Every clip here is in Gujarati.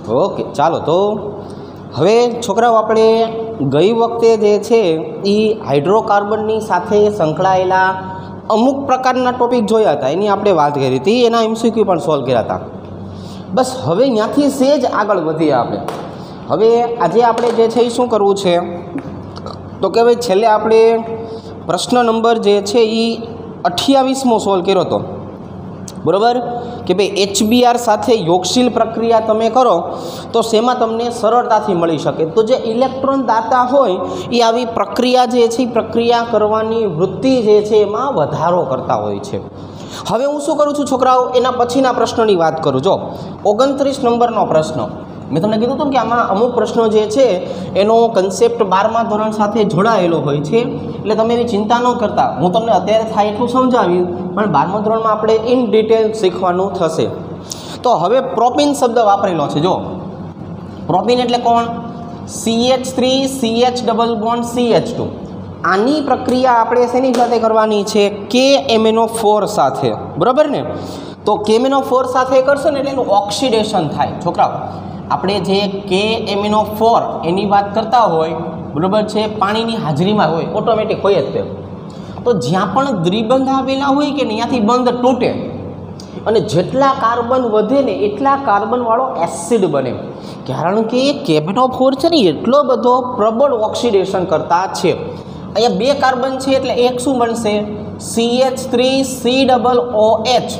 ओके चालो तो हवे छोकराओ आपणे गई वखते जे छे ई हाइड्रोकार्बननी साथे संकळायेला अमुक प्रकारना टॉपिक जोया हता, एनी आपणे वात करी हती, एना एमसीक्यू पण सॉल्व कर्या हता। बस हवे अहींयाथी सेज आगळ वधीए आपणे। हवे आजे आपणे जे छे ई शुं करवुं छे तो के भाई छेल्ले आपणे प्रश्न नंबर जे छे ई 28मो सॉल्व कर्यो हतो, बराबर कि भाई HBr साथे योगशील प्रक्रिया तमे करो तो सेमा तमने सरळताथी मळी शके। तो जे इलेक्ट्रॉन दाता होय ए आवी प्रक्रिया जे छे प्रक्रिया करवानी वृत्ति जे छे एमां वधारो करता होय छे। हवे हूँ शुं करूँ छुं छोकराओ, एना पछीना प्रश्नोनी वात करूँ। जो 29 नंबरनो प्रश्न मैं तमने कीधुं हतुं कि आमां अमुक प्रश्नो जे छे एनो कन्सेप्ट 12मा धोरण साथे जोड़ायेलो होय छे, एटले तमे एवी चिंता न करता। हूँ तमने अत्यारे थाय एटલું समजाव्युं, पण 12मा धोरणमां आपणे इन डिटेल शीखवानुं थशे। तो हवे प्रोपीन शब्द वापरेलो छे। जो प्रोपीन एटले कोण? CH3 CH double bond CH2। आनी प्रक्रिया आपणे शेनी साथे करवानी छे? KMnO4 साथे, बराबर ने? तो KMnO4 साथे करशो ने एटले एनुं ऑक्सिडेशन थाय। छोकराओ આપણે જે KMnO4 એની વાત કરતા હોય, બરાબર છે, પાણીની હાજરીમાં હોય, ઓટોમેટિક હોય જ તે। તો જ્યાં પણ દ્વિબંધ આવેલા હોય કે ને ત્યાંથી બંધ તૂટે અને જેટલા કાર્બન વધે ને એટલા કાર્બનવાળો એસિડ બને, કારણ કે KMnO4 છે ને એટલો બધો પ્રબળ ઓક્સિડેશન કરતા છે। અહીંયા 2 કાર્બન છે એટલે એક શું બનશે? CH3COOH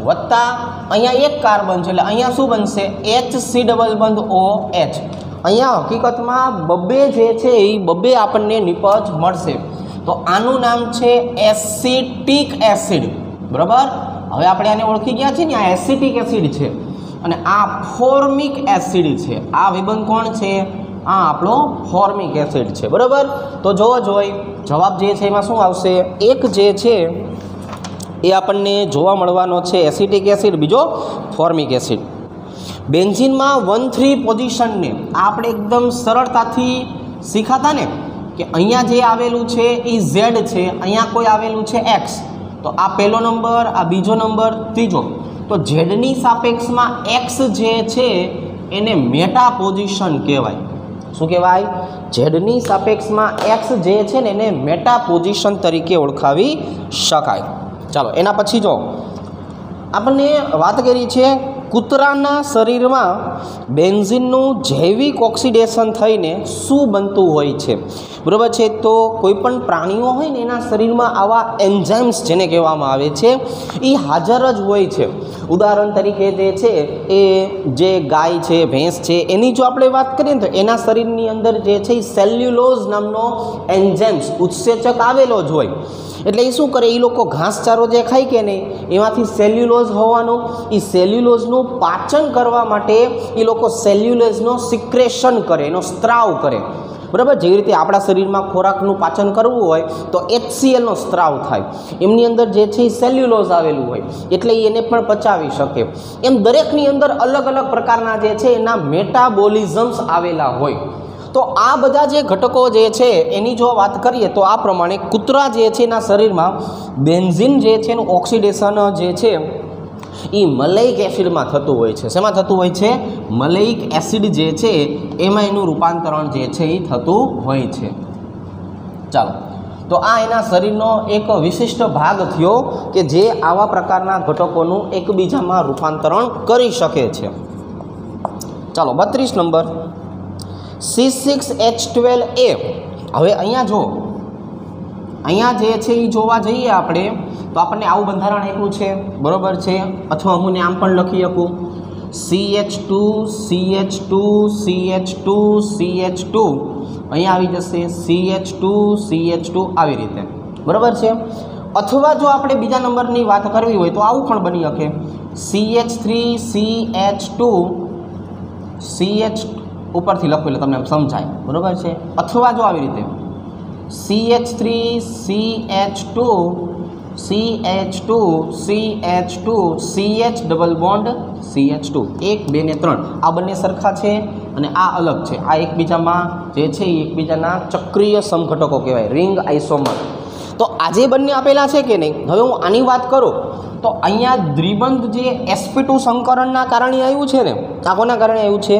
वत्ता अहींया एक कार्बन है, अहींया शुं बनशे? HC डबल बंध OH। अहींया हकीकतमां बब्बे जे छे ई बब्बे आपणने निपज मळशे। तो आनुं नाम छे एसिटिक एसिड, बराबर। हवे आपणे आने ओळखी गया छे ने आ एसिटिक एसिड छे अने आ फॉर्मिक एसिड छे। आ विबंध कोण छे? आ आपणो फॉर्मिक एसिड छे, बराबर। तो जोवा जोई जवाब जे छे एमां शुं आवशे? एक जे छे એ આપણને જોવા મળવાનો છે એસિટિક એસિડ, બીજો ફોર્મિક એસિડ। બેન્ઝીનમાં 1,3 પોઝિશનને આપણે એકદમ સરળતાથી શીખાતા ને કે અહીંયા જે આવેલું છે એ Z છે, અહીંયા કોઈ આવેલું છે X। તો આ પહેલો નંબર, આ બીજો નંબર, ત્રીજો। તો ઝેડની સાપેક્ષમાં X જે છે એને મેટા પોઝિશન કહેવાય। શું કહેવાય? ઝેડની સાપેક્ષમાં X જે છે ને એને મેટા પોઝિશન તરીકે ઓળખાવી શકાય। ચાલો એના પછી જો આપણને વાત કરી છે કૂતરાના શરીરમાં બેન્ઝીનનું જૈવિક ઓક્સિડેશન થઈને શું બનતું હોય છે, બરાબર છે। તો કોઈપણ પ્રાણીઓ હોય ને એના શરીરમાં આવા એન્ઝાઇમ્સ જેને કહેવામાં આવે છે એ હાજર જ હોય છે। ઉદાહરણ તરીકે જે છે એ જે ગાય છે, ભેંસ છે, એની જો આપણે વાત કરીએ ને તો એના શરીરની અંદર જે છે એ સેલ્યુલોઝ નામનો એન્ઝાઇમ્સ ઉત્સેચક આવેલો જ હોય। એટલે એ શું કરે? એ લોકો ઘાસચારો જે ખાય કે નહીં એમાંથી સેલ્યુલોઝ હોવાનું, એ સેલ્યુલોઝનું પાચન કરવા માટે એ લોકો સેલ્યુલોઝનો સિક્રેશન કરે, એનો સ્ત્રાવ કરે, બરાબર। જેવી રીતે આપણા શરીરમાં ખોરાકનું પાચન કરવું હોય તો HClનો સ્ત્રાવ થાય, એમની અંદર જે છે એ સેલ્યુલોઝ આવેલું હોય એટલે એને પણ પચાવી શકે। એમ દરેકની અંદર અલગ અલગ પ્રકારના જે છે એના મેટાબોલિઝમ્સ આવેલા હોય। तो आ बधा जे घटको जे छे एनी जो बात करिए तो आ प्रमाणे कूतरा जे छे एना शरीरमां बेन्जीन जे छे एनुं ऑक्सिडेशन जे छे ई मलाइक एसिड में थतुं होय छे। शेमां थतुं होय छे? मलाइक एसिड जे छे एमां एनुं रूपांतरण जे छे ई थतुं होय छे। चालो तो आ एना शरीरनो एक विशिष्ट भाग थयो के जे आवा प्रकारना घटकोनुं एकबीजामां रूपांतरण करी शके छे। चालो 32 नंबर C6H12A। हवे अहींया जो अहींया जे छे ई जोवा जईए आपणे तो आपणे आवुं बंधारण आप्युं छे, बरोबर छे, अथवा हुं आम पण लखी शकूं CH2 CH2 CH2 CH2 अहींया आवी जशे CH2 CH2 आवी रीते, बरोबर छे। अथवा जो आपणे बीजा नंबरनी वात करवी होय तो आवुं पण बनी शके CH3 CH2 CH ઉપરથી લખો એટલે તમને સમજાય, બરાબર છે। અથવા જો આવી રીતે CH3 CH2 CH2 CH2 CH double bond CH2 1 2 ને 3 આ બંને સરખા છે અને આ અલગ છે। આ એકબીજામાં જે છે એ એકબીજાના ચક્રીય સમઘટકો કહેવાય, રિંગ આઇસોમર। તો આજે બંને આપેલા છે કે નહીં? હવે હું આની વાત કરું તો તો અહીંયા દ્વિબંધ જે sp2 સંકરણના કારણે આવ્યું છે ને, આ કોના કારણે આવ્યું છે?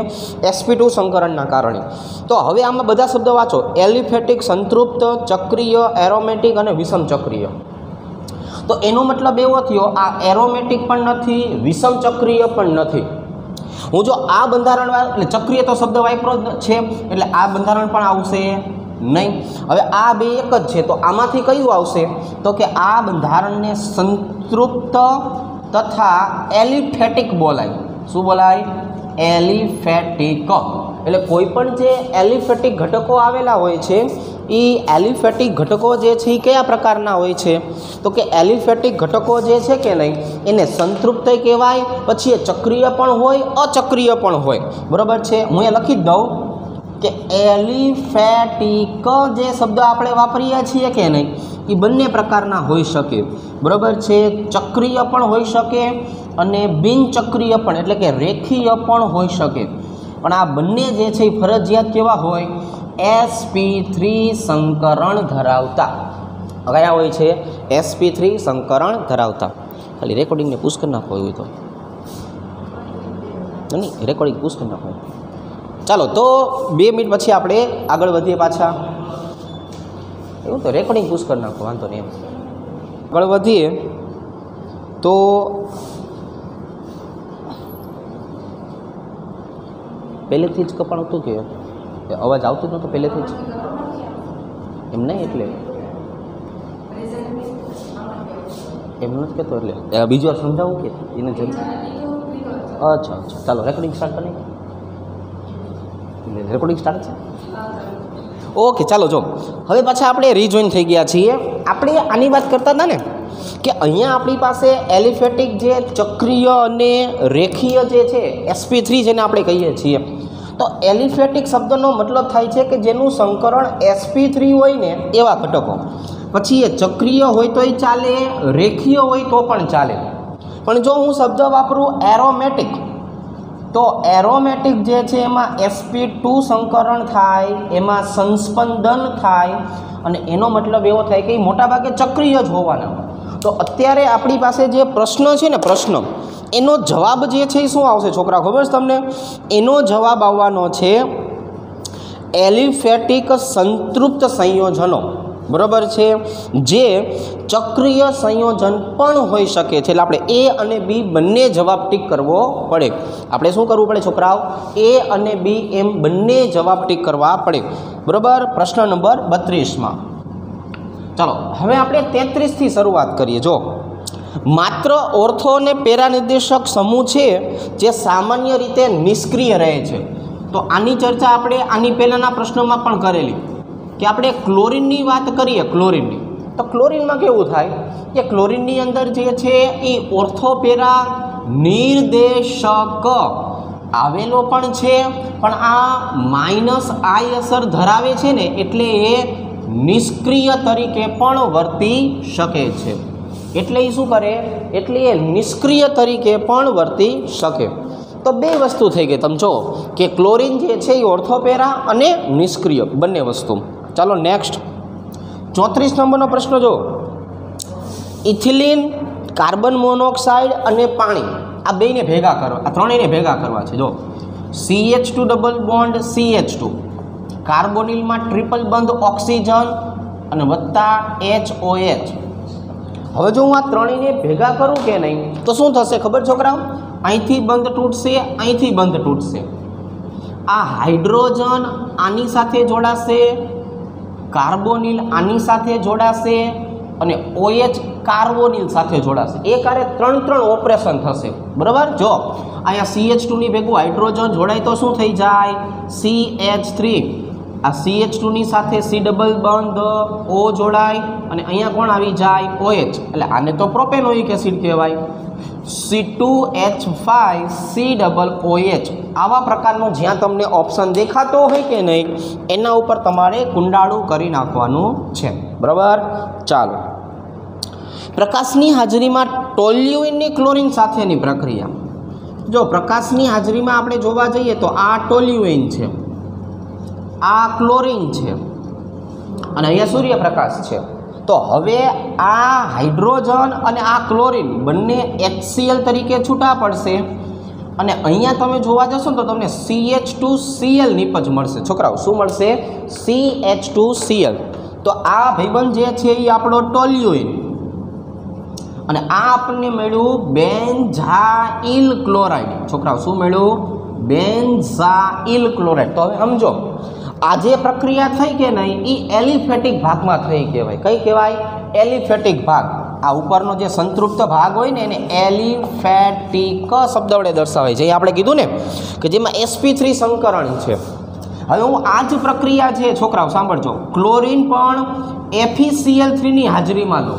sp2 સંકરણના કારણે. તો હવે આમાં બધા શબ્દો વાંચો: એલિફેટિક, સંતૃપ્ત, ચક્રીય, એરોમેટિક અને વિષમ ચક્રીય. તો એનો મતલબ એવો થયો, આ એરોમેટિક પણ નથી, વિષમ ચક્રીય પણ નથી. હું જો આ બંધારણ એટલે ચક્રીય તો શબ્દ વાપરો જ છે, એટલે આ બંધારણ પણ આવશે નહીં. હવે આ બે એક જ છે, તો આમાંથી કયું આવશે? તો કે આ બંધારણને સંતૃપ્ત તથા એલિફેટિક બોલાય. શું બોલાય? એલિફેટિક. એટલે કોઈ પણ જે એલિફેટિક ઘટકો આવેલા હોય છે, એ એલિફેટિક ઘટકો જે છે એ કયા પ્રકારના હોય છે? તો કે એલિફેટિક ઘટકો જે છે કે નહીં, એને સંતૃપ્ત કહેવાય. પછી એ ચક્રીય પણ હોય, અચક્રીય પણ હોય. બરાબર છે? હું એ લખી જ દઉં કે એલિફેટિક જે શબ્દ આપણે વાપરીએ છીએ કે નહીં, એ બંને પ્રકારના હોઈ શકે. બરાબર છે? ચક્રીય પણ હોઈ શકે અને બિનચક્રીય પણ, એટલે કે રેખીય પણ હોઈ શકે. પણ આ બંને જે છે એ ફરજિયાત કેવા હોય? sp3 સંકરણ ધરાવતા. કયા હોય છે? sp3 સંકરણ ધરાવતા. ખાલી રેકોર્ડિંગને પુશ કરી નાખો હોય તો નહીં, રેકોર્ડિંગ પુશ કરી નાખો. ચાલો, તો 2 મિનિટ પછી આપણે આગળ વધીએ પાછા. એવું તો રેકોર્ડિંગ પુશ કરી નાખો, વાંધો નહીં. આગળ વધીએ તો પહેલેથી જ કપાણ હતું કે અવાજ આવતું જ નહોતું પહેલેથી જ? એમ નહીં, એટલે એમ નથી કહેતો, એટલે બીજી વાર સમજાવું કે એને જરૂર. અચ્છા, ચાલો રેકોર્ડિંગ સ્ટાર્ટ કરી. રેકોર્ડિંગ સ્ટાર્ટ છે? ઓકે, ચાલો. જો હવે પાછા આપણે રીજોઈન થઈ ગયા છીએ. આપણે આની વાત કરતા હતા ને કે અહીંયા આપણી પાસે એલિફેટિક જે ચક્રીય અને રેખીય જે છે sp3 જેને આપણે કહીએ છીએ, તો એલિફેટિક શબ્દનો મતલબ થાય છે કે જેનું સંકરણ sp3 હોય ને એવા ઘટકો. પછી એ ચક્રીય હોય તોય ચાલે, રેખીય હોય તો પણ ચાલે. પણ જો હું શબ્દ વાપરું એરોમેટિક, તો એરોમેટિક જે છે એમાં sp2 સંકરણ થાય, એમાં સંસ્પંદન થાય, અને એનો મતલબ એવો થાય કે એ મોટાભાગે ચક્રીય જ હોવાના. તો અત્યારે આપણી પાસે જે પ્રશ્ન છે ને, પ્રશ્ન એનો જવાબ જે છે એ શું આવશે છોકરા, ખબર છે તમને? એનો જવાબ આવવાનો છે એલિફેટિક સંતૃપ્ત સંયોજનો. બરાબર છે? જે ચક્રીય સંયોજન પણ હોઈ શકે છે. એટલે આપણે A અને B બંને જવાબ ટીક કરવો પડે. આપણે શું કરવું પડે છોકરાઓ? A અને B એમ બંને જવાબ ટીક કરવા પડે. બરાબર? પ્રશ્ન નંબર 32માં. ચાલો, હવે આપણે 33થી શરૂઆત કરીએ. જો માત્ર ઓર્થો અને પેરા નિર્દેશક સમૂહ છે જે સામાન્ય રીતે નિષ્ક્રિય રહે છે. તો આની ચર્ચા આપણે આની પહેલાંના પ્રશ્નોમાં પણ કરેલી કે આપણે ક્લોરીનની વાત કરીએ. ક્લોરીનની તો ક્લોરીનમાં કેવું થાય કે ક્લોરીનની અંદર જે છે એ ઓર્થોપેરા નિર્દેશક આવેલો પણ છે, પણ આ -I અસર ધરાવે છે ને, એટલે એ નિષ્ક્રિય તરીકે પણ વર્તી શકે છે. એટલે એ શું કરે? એટલે એ નિષ્ક્રિય તરીકે પણ વર્તી શકે. તો બે વસ્તુ થઈ ગઈ. તમે જો કે ક્લોરીન જે છે એ ઓર્થોપેરા અને નિષ્ક્રિય બંને વસ્તુ. ચાલો નેક્સ્ટ 34 નંબરનો પ્રશ્ન જો. ઇથિલિન, કાર્બન મોનોક્સાઇડ અને પાણી, આ બેને ભેગા કરવા, આ ત્રણેયને ભેગા કરવા છે. જો CH2 ડબલ બોન્ડ CH2, કાર્બોનિલમાં ટ્રિપલ બંધ ઓક્સિજન અને વત્તા HOH. હવે જો હું આ ત્રણેયને ભેગા કરું કે નહીં, તો શું થશે ખબર છોકરાઓ? અહીંથી બંધ તૂટશે, અહીંથી બંધ તૂટશે. આ હાઇડ્રોજન આની સાથે જોડાશે, કાર્બોનિલ આની સાથે જોડાશે અને OH કાર્બોનિલ સાથે જોડાશે. એક આરે 3 ઓપરેશન થશે. બરાબર? જો અહીંયા CH2 ની ભેગું હાઇડ્રોજન જોડાય તો શું થઈ જાય? CH3. આ CH2 ની સાથે C ડબલ બંધ O જોડાય અને અહીંયા કોણ આવી જાય? OH. એટલે આને તો પ્રોપેનોઇક એસિડ કહેવાય. C2H5C double OH. આવા પ્રકારનો જ્યાં તમને ઓપ્શન દેખાતો હોય કે નહીં, એના ઉપર તમારે કુંડાળું કરી નાખવાનું છે. બરાબર? ચાલો, પ્રકાશની હાજરીમાં ટોલ્યુઇનની ક્લોરીન સાથેની પ્રક્રિયા. જો પ્રકાશની હાજરીમાં આપણે જોવા જઈએ તો આ ટોલ્યુઇન છે, આ ક્લોરીન છે અને અહીંયા સૂર્યપ્રકાશ છે. તો હવે આ હાઇડ્રોજન અને આ ક્લોરીન બંને HCl તરીકે છૂટા પડશે અને અહીંયા તમે જોવા જશો ને તો તમને CH2Cl નિપજ મળશે છોકરાઓ. શું મળશે? CH2Cl. તો આ ભાઈબંધ જે છે એ આપણો ટોલ્યુઇન અને આ આપણને મળ્યું બેન્ઝાઇલ ક્લોરાઇડ. છોકરાઓ શું મળ્યું? Benzyl chloride. તો હવે સમજો આ જે પ્રક્રિયા થઈ કે નહીં એ એલિફેટિક ભાગમાં થઈ કહેવાય. કઈ કહેવાય? એલિફેટિક ભાગ. આ ઉપરનો જે સંતૃપ્ત ભાગ હોય ને એને એલિફેટિક શબ્દ વડે દર્શાવાય છે. આપણે કીધું ને કે જેમાં sp3 સંકરણ છે. હવે હું આ જ પ્રક્રિયા છે છોકરાઓ સાંભળજો, ક્લોરીન પણ FeCl3 ની હાજરીમાં લો.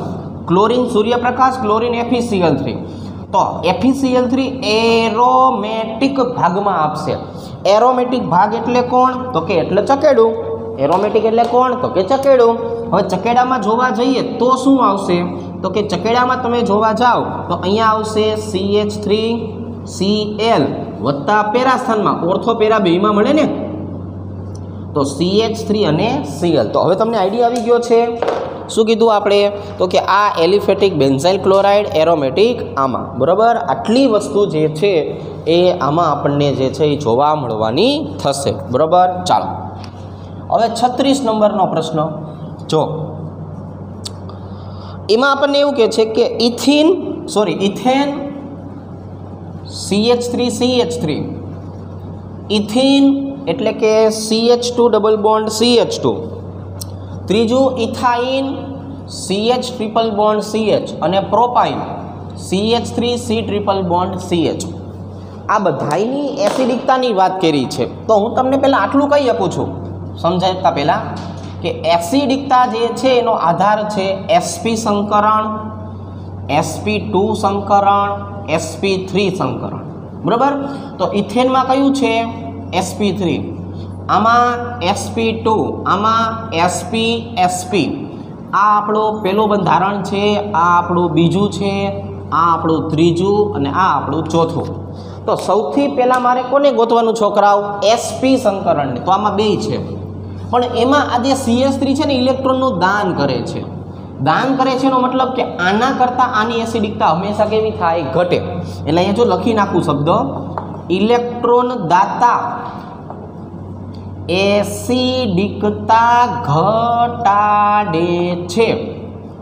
ક્લોરીન સૂર્યપ્રકાશ, ક્લોરીન FeCl3. તો FeCl3 એરોમેટિક ભાગમાં આપશે. એરોમેટિક ભાગ એટલે કોણ? તો કે એટલે ચકેડું. એરોમેટિક એટલે કોણ? તો કે ચકેડું. હવે ચકેડામાં જોવા જઈએ તો શું આવશે? તો કે ચકેડામાં તમે જોવા જાઓ તો અહીંયા આવશે CH3Cl વત્તા પેરા સ્થાનમાં ઓર્થો પેરા બેયમાં મળે ને, તો CH3 અને Cl. તો હવે તમને આઈડિયા આવી ગયો છે. શું કીધું આપણે? તો કે આ એલિફેટિક બેન્ઝાઇલ ક્લોરાઇડ એરોમેટિક આમાં, બરાબર. આટલી વસ્તુ જે છે એ આમાં આપણને જે છે એ જોવા મળવાની થશે, બરાબર. ચાલો હવે 36 નંબરનો પ્રશ્ન જો, એમાં આપણને એવું કહે છે કે ઇથેન CH3CH3 ઇથેન એટલે કે CH2 ડબલ બોન્ડ CH2. ત્રીજું ethyne CH triple bond CH અને propyne CH3C triple bond CH. આ બધાની એસિડિકતાની વાત કરી છે. તો હું તમને પહેલાં આટલું કહી શકું છું સમજાવતા પહેલાં કે એસિડિકતા જે છે એનો આધાર છે sp સંકરણ, sp2 સંકરણ, sp3 સંકરણ, બરાબર. તો ઇથેનમાં કયું છે? sp3. આમાં sp2, આમાં sp. આ આપણું પહેલું બંધારણ છે, આ આપણું બીજું છે, આ આપણું ત્રીજું અને આ આપણું ચોથું. તો સૌથી પહેલાં મારે કોને ગોતવાનું છોકરાઓ? sp સંકરણને. તો આમાં બે છે પણ એમાં આ જે CH3 છે ને ઇલેક્ટ્રોનનું દાન કરે છે. દાન કરે છે એનો મતલબ કે આના કરતાં આની એસિડિકતા હંમેશા કેવી થાય? ઘટે. એટલે અહીંયા જો લખી નાખું શબ્દ ઇલેક્ટ્રોન દાતા એસિડિકતા ઘટાડે છે.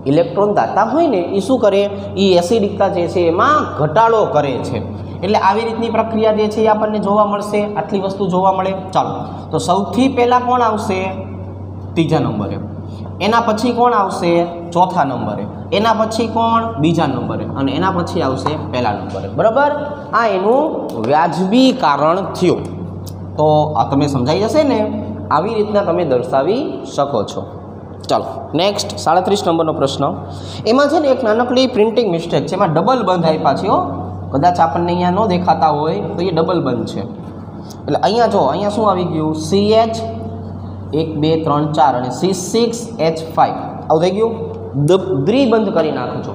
ઇલેક્ટ્રોન દાતા હોય ને એ શું કરે? એ એસિડિકતા જે છે એમાં ઘટાડો કરે છે. એટલે આવી રીતની પ્રક્રિયા જે છે એ આપણને જોવા મળશે. આટલી વસ્તુ જોવા મળે. ચાલો તો સૌથી પહેલાં કોણ આવશે? ત્રીજા નંબરે. એના પછી કોણ આવશે? ચોથા નંબરે. એના પછી કોણ? બીજા નંબરે. અને એના પછી આવશે પહેલા નંબરે, બરાબર. આ એનું વ્યાજબી કારણ થયું. તો આ તમે સમજાઈ જશે ને, આવી રીતના તમે દર્શાવી શકો છો. ચાલો નેક્સ્ટ 37 નંબરનો પ્રશ્ન. એમાં છે ને એક નાનકડી પ્રિન્ટિંગ મિસ્ટેક છે. એમાં ડબલ બંધ આપ્યા છે. કદાચ આપણને અહીંયા ન દેખાતા હોય તો એ ડબલ બંધ છે. એટલે અહીંયા જો, અહીંયા શું આવી ગયું? CH 1 2 3 4 અને C6H5 આવું થઈ ગયું. દ્વિબંધ કરી નાખજો.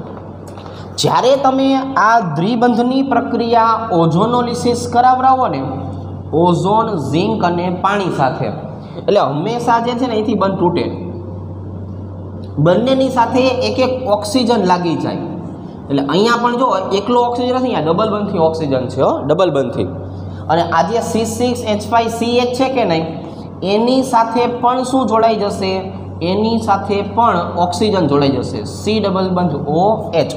જ્યારે તમે આ દ્વિબંધની પ્રક્રિયા ઓઝોનોલિસિસ કરાવરાવો ને, ઓઝોન, ઝિંક અને પાણી સાથે, એટલે હંમેશા જે છે ને અહીંથી બંધ તૂટે. બંનેની સાથે એક એક ઓક્સિજન લાગી જાય. એટલે અહીંયા પણ જો એકલો ઓક્સિજન નથી, અહીંયા ડબલ બંધથી ઓક્સિજન છે, ડબલ બંધથી. અને આ જે C6H5CH છે કે નહીં, એની સાથે પણ શું જોડાઈ જશે? એની સાથે પણ ઓક્સિજન જોડાઈ જશે, C ડબલ બંધ OH.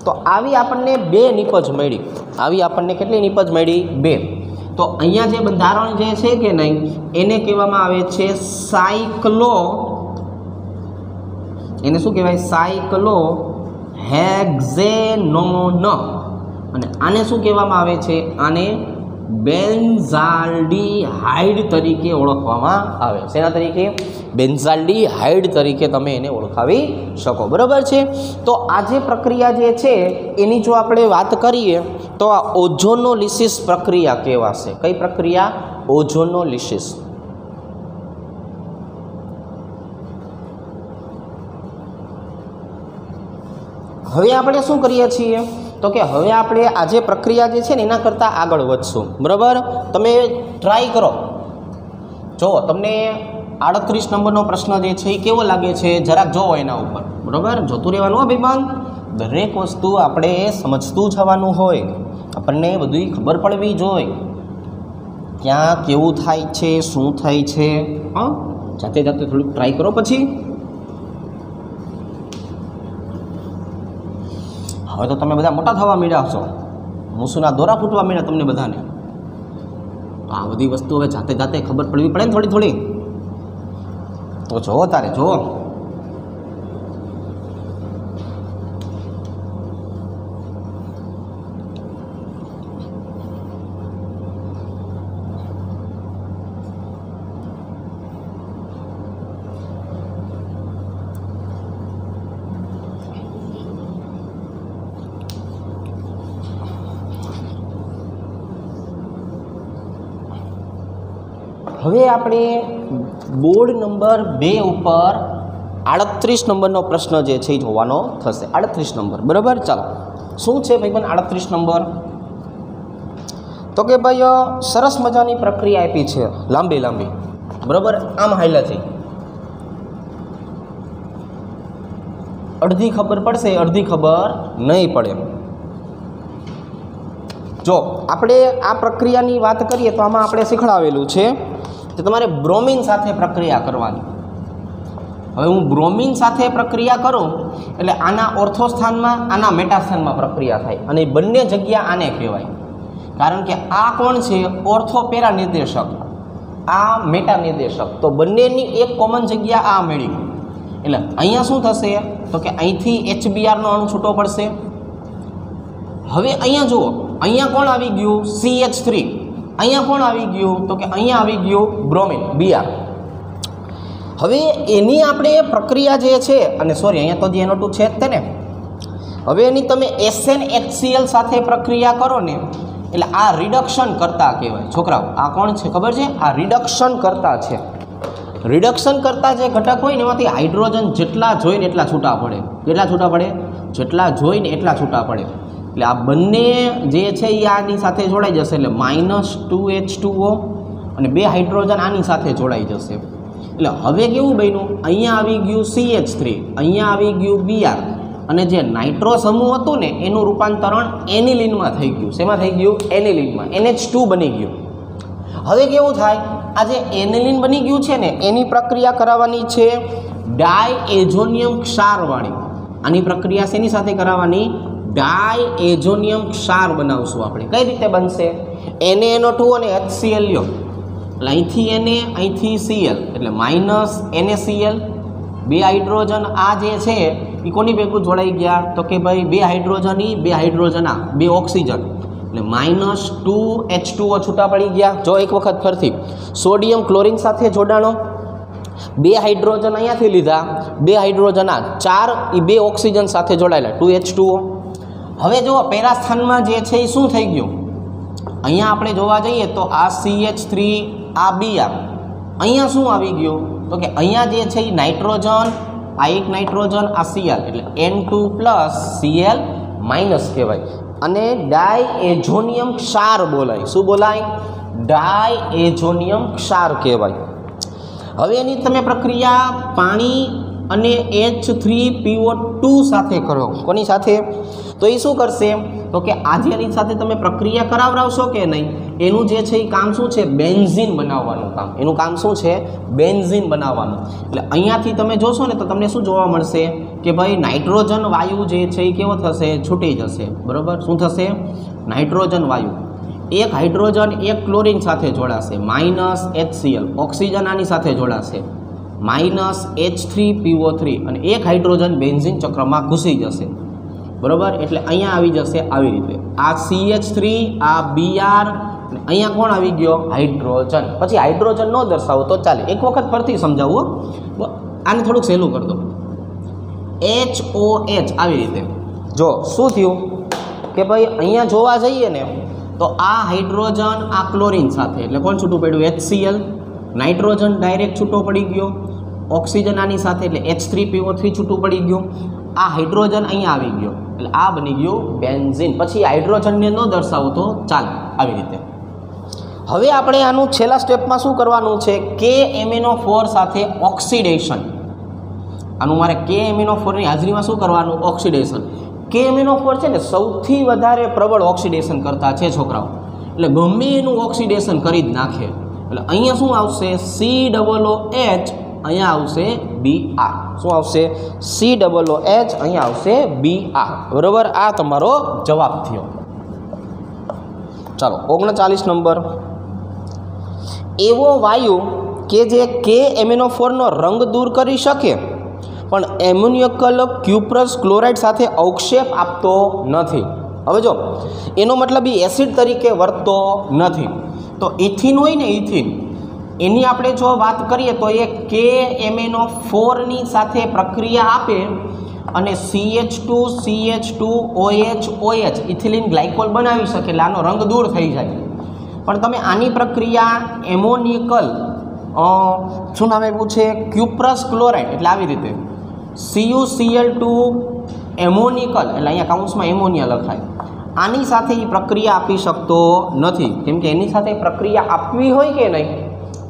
તો આવી આપણને બે નિપજ મળી. આવી આપણને કેટલી નિપજ મળી? બે. તો અહીંયા જે બંધારણ જે છે કે નહીં એને કહેવામાં આવે છે સાયક્લો, એને શું કહેવાય? સાયક્લો હેક્ઝેનોન. અને આને શું કહેવામાં આવે છે? આને બેન્ઝાલ્ડીહાઇડ તરીકે ઓળખવામાં આવે. શેના તરીકે? બેન્ઝાલ્ડીહાઇડ તરીકે તમે એને ઓળખાવી શકો, બરાબર છે. તો આ જે પ્રક્રિયા જે છે એની જો આપણે વાત કરીએ તો આ ઓઝોનોલિસિસ પ્રક્રિયા કહેવાશે. કઈ પ્રક્રિયા? ઓઝોનોલિસિસ. હવે આપણે શું કરીએ છીએ તો કે હવે આપણે આ જે પ્રક્રિયા જે છે ને એના કરતાં આગળ વધશું, બરાબર. તમે ટ્રાય કરો. જો તમને 38 નંબરનો પ્રશ્ન જે છે એ કેવો લાગે છે જરાક જોવો એના ઉપર, બરાબર. બરાબર, જોતું રહેવાનું હો ભાઈબંધ. દરેક વસ્તુ આપણે સમજતું જવાનું હોય, આપણને બધું ખબર પડવી જોઈએ ક્યાં કેવું થાય છે, શું થાય છે. હા, જાતે જાતે થોડુંક ટ્રાય કરો. પછી હવે તો તમે બધા મોટા થવા માંડ્યા છો, મૂસુના દોરા ફૂટવા માંડ્યા તમને બધાને. આ બધી વસ્તુ હવે જાતે જાતે ખબર પડવી પડે ને થોડી થોડી. તો જુઓ તારે જુઓ. હવે આપણે બોર્ડ નંબર 2 ઉપર 38 નંબરનો પ્રશ્ન જે છે એ જોવાનો થશે. 38 નંબર, બરાબર. ચાલો, શું છે ભાઈબંધ 38 નંબર? તો કે ભાઈ સરસ મજાની પ્રક્રિયા આપી છે, લાંબી લાંબી, બરાબર. આમ હાઈલા છે, અડધી ખબર પડશે, અડધી ખબર નહીં પડે. જો આપણે આ પ્રક્રિયાની વાત કરીએ તો આમાં આપણે શીખવાડેલું છે કે તમારે બ્રોમિન સાથે પ્રક્રિયા કરવાની. હવે હું બ્રોમિન સાથે પ્રક્રિયા કરું એટલે આના ઓર્થો સ્થાનમાં, આના મેટા સ્થાનમાં પ્રક્રિયા થાય, અને બંને જગ્યા આને કહેવાય. કારણ કે આ કોણ છે? ઓર્થો પેરા નિર્દેશક, આ મેટા નિર્દેશક. તો બંનેની એક કોમન જગ્યા આ મળી. એટલે અહીંયા શું થશે? તો કે અહીંથી HBrનો અણુ છૂટો પડશે. હવે અહીંયા જુઓ, અહીંયા કોણ આવી ગયું? CH3. અહીંયા કોણ આવી ગયું? તો કે અહીંયા આવી ગયું બ્રોમિન, Br. હવે એની આપણે પ્રક્રિયા જે છે, અને સોરી અહીંયા તો જે NO2 છે જ તે ને, હવે એની તમે SnHCl સાથે પ્રક્રિયા કરો ને એટલે આ રિડક્શન કરતા કહેવાય. છોકરાઓ, આ કોણ છે ખબર છે? આ રિડક્શન કરતા છે. રિડક્શન કરતા જે ઘટક હોય ને એમાંથી હાઇડ્રોજન જેટલા જોઈને એટલા છૂટા પડે. કેટલા છૂટા પડે? જેટલા જોઈને એટલા છૂટા પડે. એટલે આ બંને જે છે એ આની સાથે જોડાઈ જશે, એટલે -2H2O અને 2 હાઇડ્રોજન આની સાથે જોડાઈ જશે. એટલે હવે કેવું બન્યું? અહીંયા આવી ગયું CH3, અહીંયા આવી ગયું Br, અને જે નાઇટ્રો સમૂહ હતું ને એનું રૂપાંતરણ એનિલિનમાં થઈ ગયું. શેમાં થઈ ગયું? એનિલિનમાં. NH2 બની ગયું. હવે કેવું થાય? આ જે એનિલિન બની ગયું છે ને એની પ્રક્રિયા કરાવવાની છે ડાયએઝોનિયમ ક્ષારવાળી. આની પ્રક્રિયા શેની સાથે કરાવવાની? ડાયએઝોનિયમ ક્ષાર બનાવશું આપણે. કઈ રીતે બનશે? NaNO2 અને HCl લ્યો, એટલે અહીંથી Na, અહીંથી Cl, એટલે -NaCl. 2 હાઇડ્રોજન આ જે છે એ કોની ભેગું જોડાઈ ગયા? તો કે ભાઈ 2 હાઇડ્રોજન ઈ, 2 હાઇડ્રોજન આ, 2 ઓક્સિજન, એટલે -2H2O છૂટા પડી ગયા. જો એક વખત ફરથી સોડિયમ ક્લોરિન સાથે જોડાણો, 2 હાઇડ્રોજન અહીંયાથી લીધા, 2 હાઇડ્રોજન આ, 4 એ 2 ઓક્સિજન સાથે જોડાયેલા, 2H2O. હવે જુઓ પેરા સ્થાનમાં જે છે એ શું થઈ ગયું? અહીંયા આપણે જોવા જઈએ તો આ CH3, આ Br, અહીંયા શું આવી ગયું? તો કે અહીંયા જે છે એ નાઇટ્રોજન, આ એક નાઇટ્રોજન, આ Cl, એટલે N2+Cl- કહેવાય. અને ડાયએઝોનિયમ ક્ષાર બોલાય. શું બોલાય? ડાયએઝોનિયમ ક્ષાર કહેવાય. હવે એની તમે પ્રક્રિયા પાણી અને H3PO2 સાથે કરો. કોની સાથે? તો એ શું કરશે? તો કે આજે એની સાથે તમે પ્રક્રિયા કરાવરાવશો કે નહીં, એનું જે છે એ કામ શું છે? બેન્ઝીન બનાવવાનું કામ. એનું કામ શું છે? બેન્ઝીન બનાવવાનું. એટલે અહીંયાથી તમે જોશો ને તો તમને શું જોવા મળશે? કે ભાઈ નાઇટ્રોજન વાયુ જે છે એ કેવો થશે? છૂટી જશે. બરાબર, શું થશે? નાઇટ્રોજન વાયુ એક હાઇડ્રોજન એક ક્લોરિન સાથે જોડાશે, -HCl. ઓક્સિજન આની સાથે જોડાશે, -H3PO3, અને એક હાઇડ્રોજન બેન્ઝીન ચક્રમાં ઘૂસી જશે. બરાબર, એટલે અહીંયા આવી જશે આવી રીતે. આ CH3, આ Br, અહીંયા કોણ આવી ગયો? હાઇડ્રોજન. પછી હાઇડ્રોજન ન દર્શાવો તો ચાલે, એક વખત ફરતી સમજાવું. આને થોડુંક સહેલું કરી દો. HOH આવી રીતે. જો શું થયું કે ભાઈ અહીંયા જોવા જઈએ ને તો આ હાઇડ્રોજન આ ક્લોરિન સાથે, એટલે કોણ છૂટું પડ્યું? HCl. નાઇટ્રોજન ડાયરેક્ટ છૂટો પડી ગયો, ઓક્સિજન આની સાથે, એટલે H3PO3 છૂટું પડી ગયું. આ હાઇડ્રોજન અહીંયા આવી ગયો, એટલે આ બની ગયું બેન્ઝીન. પછી હાઇડ્રોજનને ન દર્શાવો તો ચાલે આવી રીતે. હવે આપણે આનું છેલ્લા સ્ટેપમાં શું કરવાનું છે? KMnO4 સાથે ઓક્સિડેશન. આનું મારે KMnO4ની હાજરીમાં શું કરવાનું? ઓક્સિડેશન. KMnO4 છે ને સૌથી વધારે પ્રબળ ઓક્સિડેશન કરતા છે છોકરાઓ, એટલે ગમે એનું ઓક્સિડેશન કરી જ નાખે. એટલે અહીંયા શું આવશે? COOH, અહીંયા આવશે Br. શું આવશે? COOH, અહીંયા આવશે Br. બરાબર, આ તમારો જવાબ થયો. ચાલો 39 નંબર. એવો વાયુ કે જે KMnO4નો રંગ દૂર કરી શકે પણ એમોનિયકલ ક્યુપ્રસ ક્લોરાઇડ સાથે અવક્ષેપ આપતો નથી. હવે જો એનો મતલબ એ એસિડ તરીકે વર્તતો નથી. તો ઇથિન હોય ને, ઇથિન, એની આપણે જો વાત કરીએ તો એ KMnO4ની સાથે પ્રક્રિયા આપે અને CH2CH2OH ઇથિલિન ગ્લાયકોલ બનાવી શકે, એટલે આનો રંગ દૂર થઈ જાય. પણ તમે આની પ્રક્રિયા એમોનિકલ શું નામ આપ્યું છે? ક્યુપ્રસ ક્લોરાઇડ, એટલે આવી રીતે CuCl2 એમોનિકલ, એટલે અહીંયા કાઉન્સમાં એમોનિયા લખાય, આની સાથે એ પ્રક્રિયા આપી શકતો નથી. કેમ કે એની સાથે પ્રક્રિયા આપવી હોય કે નહીં,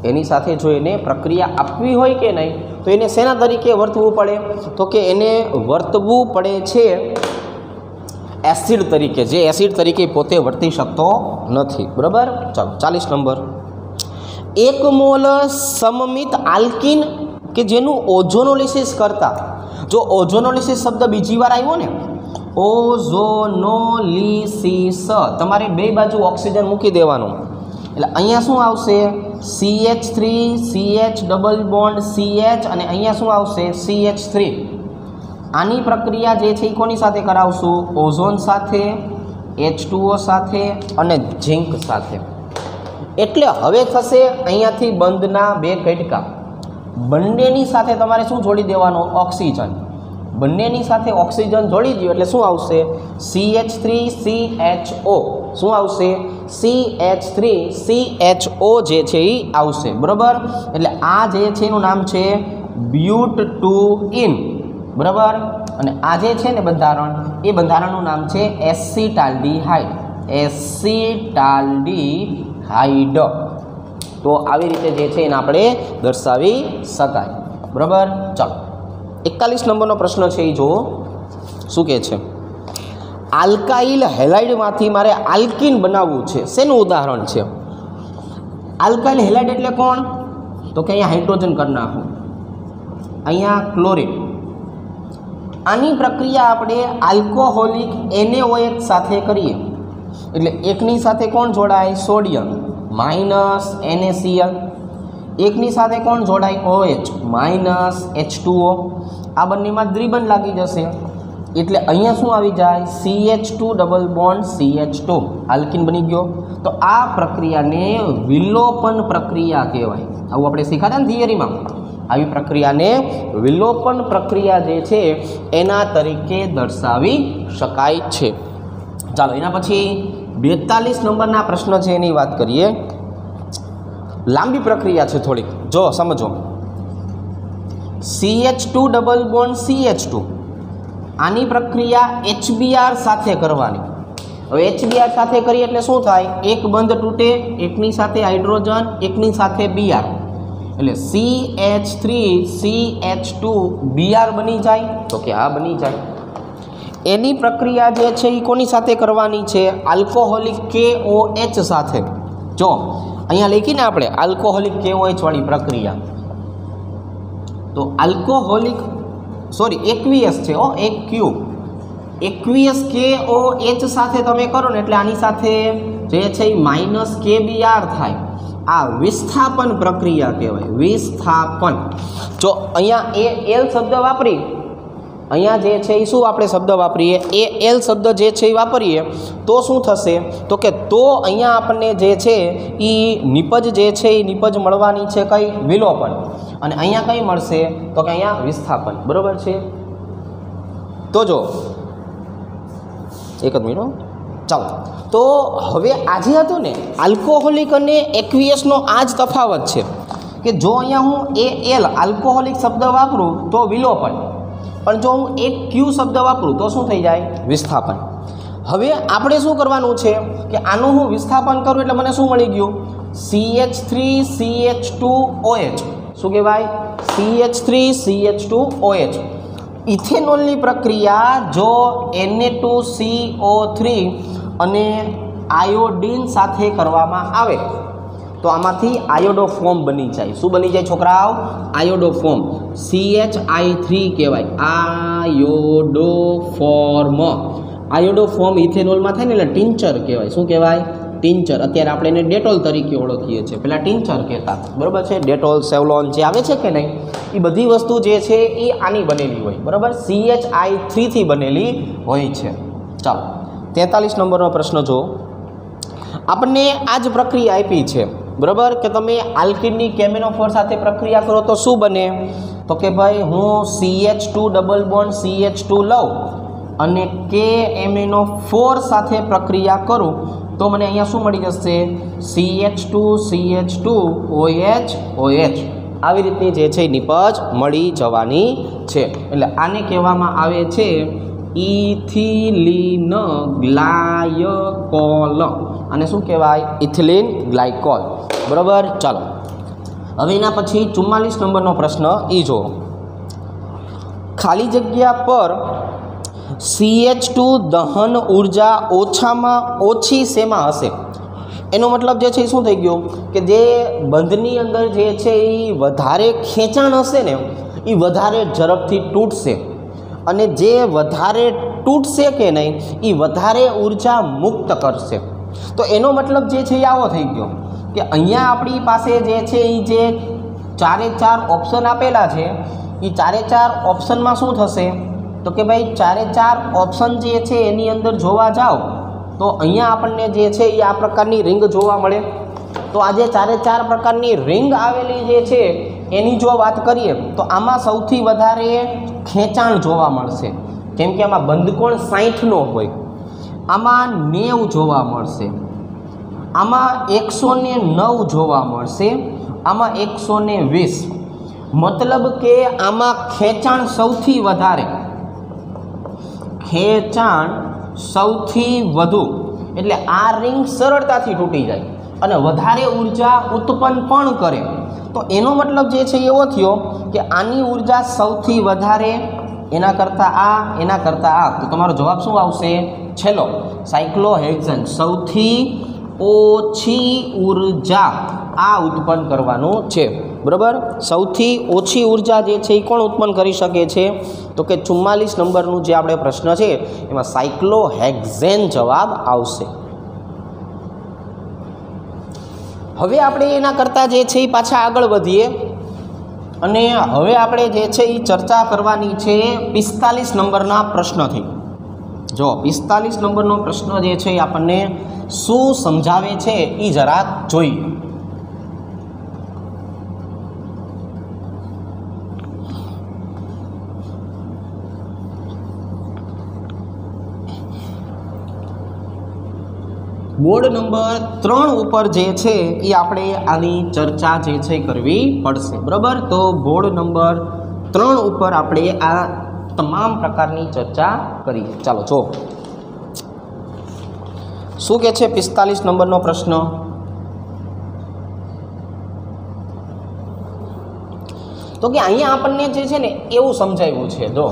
એની સાથે જો એને પ્રક્રિયા આપવી હોય કે નહીં, તો એને શેના તરીકે વર્તવું પડે? તો કે એને વર્તવું પડે છે એસિડ તરીકે, જે એસિડ તરીકે પોતે વર્તી શકતો નથી. બરાબર. ચાલો 40 નંબર. એક મોલ સમમિત આલ્કિન કે જેનું ઓઝોનોલિસિસ કરતા, જો ઓઝોનોલિસિસ શબ્દ બીજી વાર આવ્યો ને, ઓઝોનોલિસિસ, તમારે બે બાજુ ઓક્સિજન મૂકી દેવાનું, એટલે અહીંયા શું આવશે? CH3 CH double bond CH, અને અહીંયા શું આવશે? CH3. આની પ્રક્રિયા જે છે એ કોની સાથે કરાવશું? ઓઝોન સાથે, H2O સાથે અને ઝિંક સાથે. એટલે હવે થશે અહીંયાથી બંધના બે કટકા, બંનેની સાથે તમારે શું જોડી દેવાનો? ઓક્સિજન. બંનેની સાથે ઓક્સિજન જોડી દો એટલે શું આવશે? CH3CHO. શું આવશે? CH3CHO જે છે એ આવશે. બરાબર. એટલે આ જે છે એનું નામ છે બ્યુટટુઇન. બરાબર. અને આ જે છે ને બંધારણ, એ બંધારણનું નામ છે એસિટાલ્ડીહાઇડ. એસિટાલ્ડીહાઇડ. તો આવી રીતે જે છે એને આપણે દર્શાવી શકાય. બરાબર. ચાલો 41 નંબરનો પ્રશ્ન છે એ જુઓ શું કહે છે. આલ્કાઇલ હેલાઇડમાંથી મારે આલ્કિન બનાવવું છે. શેનું ઉદાહરણ છે? આલ્કાઇલ હેલાઇડ એટલે કોણ? તો કે અહીંયા હાઇડ્રોજન કરી નાખું, અહીંયા ક્લોરિન. આની પ્રક્રિયા આપણે આલ્કોહોલિક NaOH સાથે કરીએ, એટલે એકની સાથે કોણ જોડાય? Sodium minus NaCl. એકની સાથે કોણ જોડાય? OH minus H2O. આ બંનેમાં દ્વિબંધ લાગી જશે, એટલે અહીંયા શું આવી જાય? CH2 double bond CH2, alkyne બની ગયો. તો આ પ્રક્રિયાને વિલોપન પ્રક્રિયા કહેવાય. આવું આપણે શીખાતા ને થિયરીમાં. આવી પ્રક્રિયાને વિલોપન પ્રક્રિયા જે છે એના તરીકે દર્શાવી શકાય છે. ચાલો એના પછી 42 નંબરના પ્રશ્ન છે એની વાત કરીએ. લાંબી પ્રક્રિયા છે થોડીક, જો સમજો. CH2 ડબલ બોન્ડ CH2, આની પ્રક્રિયા HBr સાથે કરવાની. હવે HBr સાથે કરીએ એટલે શું થાય? એક બંધ તૂટે, એકની સાથે હાઇડ્રોજન, એકની સાથે Br, એટલે CH3CH2 Br બની જાય. તો કે આ બની જાય. એની પ્રક્રિયા જે છે એ કોની સાથે કરવાની છે? આલ્કોહોલિક KOH સાથે. જો અહીંયા લખીને આપણે આલ્કોહોલિક KOH વાળી પ્રક્રિયા, તો આલ્કોહોલિક એક્વિયસ છે, એક્વિયસ KOH સાથે તમે કરો ને એટલે આની સાથે જે છે એ માઇનસ KBr થાય. આ વિસ્થાપન પ્રક્રિયા કહેવાય, વિસ્થાપન. જો અહીંયા Al શબ્દ વાપરી, અહીંયા જે છે એ શું આપણે શબ્દ વાપરીએ? Al શબ્દ જે છે એ વાપરીએ તો શું થશે? તો કે તો અહીંયા આપણને જે છે એ નિપજ જે છે એ નિપજ મળવાની છે કઈ? વિલોપન. અને અહીંયા કઈ મળશે? તો કે અહીંયા વિસ્થાપન. બરાબર છે. તો જો એક જ મિનિટ, ચાલો. તો હવે આજે હતું ને આલ્કોહોલિક અને એક્વિયસનો આ જ તફાવત છે કે જો અહીંયા હું Al આલ્કોહોલિક શબ્દ વાપરું તો વિલોપન, પણ જો હું એક ક્યુ શબ્દ વાપરું તો શું થઈ જાય? વિસ્થાપન. હવે આપણે શું કરવાનું છે કે આનું હું વિસ્થાપન કરું એટલે મને શું મળી ગયું? CH3CH2OH. શું કહેવાય? CH3CH2OH. ઇથેનોલની પ્રક્રિયા જો Na2CO3 અને આયોડીન સાથે કરવામાં આવે તો આમાંથી આયોડોફોર્મ બની જાય. શું બની જાય છોકરાઓ? આયોડોફોર્મ. CHI3 કહેવાય, આયોડોફોર્મ. આયોડોફોર્મ ઇથેનોલમાં થાય ને એટલે ટિંચર કહેવાય. શું કહેવાય? ટિંચર. અત્યારે આપણે એને ડેટોલ તરીકે ઓળખીએ છીએ, પહેલાં ટિંચર કહેતા, બરાબર છે? ડેટોલ, સેવલોન જે આવે છે કે નહીં, એ બધી વસ્તુ જે છે એ આની બનેલી હોય, બરાબર? CHI3 થી બનેલી હોય છે. ચાલો 43 નંબરનો પ્રશ્ન જો. આપણને આ જ પ્રક્રિયા આપી છે, બરાબર, કે તમે આલ્કિનની કેમેનોફોર સાથે પ્રક્રિયા કરો તો શું બને? તો કે ભાઈ હું CH2 ડબલ બોન્ડ CH2 લઉં અને KMnO4 સાથે પ્રક્રિયા કરું તો મને અહીંયા શું મળી જશે? CH2CH2OH OH. આવી રીતની જે છે નિપજ મળી જવાની છે. એટલે આને કહેવામાં આવે છે ઇથિલિન ગ્લાયકોલ. આને શું કહેવાય? ઇથિલિન ગ્લાયકોલ, બરાબર? ચાલો હવે એના પછી 44 નંબરનો પ્રશ્ન એ જો. ખાલી જગ્યા પર CH2 દહન ઉર્જા ઓછામાં ઓછી શેમાં હશે? એનો મતલબ જે છે એ શું થઈ ગયો કે જે બંધની અંદર જે છે એ વધારે ખેંચાણ હશે ને એ વધારે ઝડપથી તૂટશે, અને જે વધારે તૂટશે કે નહીં એ વધારે ઉર્જા મુક્ત કરશે. તો એનો મતલબ જે છે એ આવો થઈ ગયો કે અહીંયા આપણી પાસે જે છે એ જે 4 ઓપ્શન આપેલા છે એ 4 ઓપ્શનમાં શું થશે? તો કે ભાઈ 4 ઓપ્શન જે છે એની અંદર જોવા જાઓ તો અહીંયા આપણને જે છે એ આ પ્રકારની રિંગ જોવા મળે. તો આ જે 4 પ્રકારની રિંગ આવેલી જે છે એની જો વાત કરીએ તો આમાં સૌથી વધારે ખેંચાણ જોવા મળશે, કેમ કે આમાં બંધકોણ 60નો હોય, આમાં 90 જોવા મળશે, આમાં 109 જોવા મળશે, આમાં 120. મતલબ કે આમાં ખેંચાણ સૌથી વધારે, ખેંચાણ સૌથી વધુ, એટલે આ રિંગ સરળતાથી તૂટી જાય અને વધારે ઉર્જા ઉત્પન્ન પણ કરે. તો એનો મતલબ જે છે એવો થયો કે આની ઉર્જા સૌથી વધારે, એના કરતાં આ. તો તમારો જવાબ શું આવશે? છેલ્લો સાયક્લોહેક્સેન. સૌથી ઓછી ઉર્જા આ ઉત્પન્ન કરવાનું છે, બરાબર? સૌથી ઓછી ઉર્જા જે છે એ કોણ ઉત્પન્ન કરી શકે છે? તો કે 44 નંબરનું જે આપણે પ્રશ્ન છે એમાં સાયક્લોહેક્સેન જવાબ આવશે. હવે આપણે એના કરતાં જે છે એ પાછા આગળ વધીએ અને હવે આપણે જે છે એ ચર્ચા કરવાની છે 45 નંબરના પ્રશ્નથી. જો 45 નંબરનો પ્રશ્ન જે છે એ આપણને શું સમજાવે છે એ જરાક જોઈએ. બોર્ડ નંબર 3 ઉપર જે છે એ આપણે આની ચર્ચા જે છે કરવી પડશે, બરાબર? તો બોર્ડ નંબર 3 ઉપર આપણે આ તમામ પ્રકારની ચર્ચા કરી. ચાલો જો શું કહે છે 45 નંબરનો પ્રશ્ન. તો કે અહીંયા આપણને જે છે ને એવું સમજાવ્યું છે, જો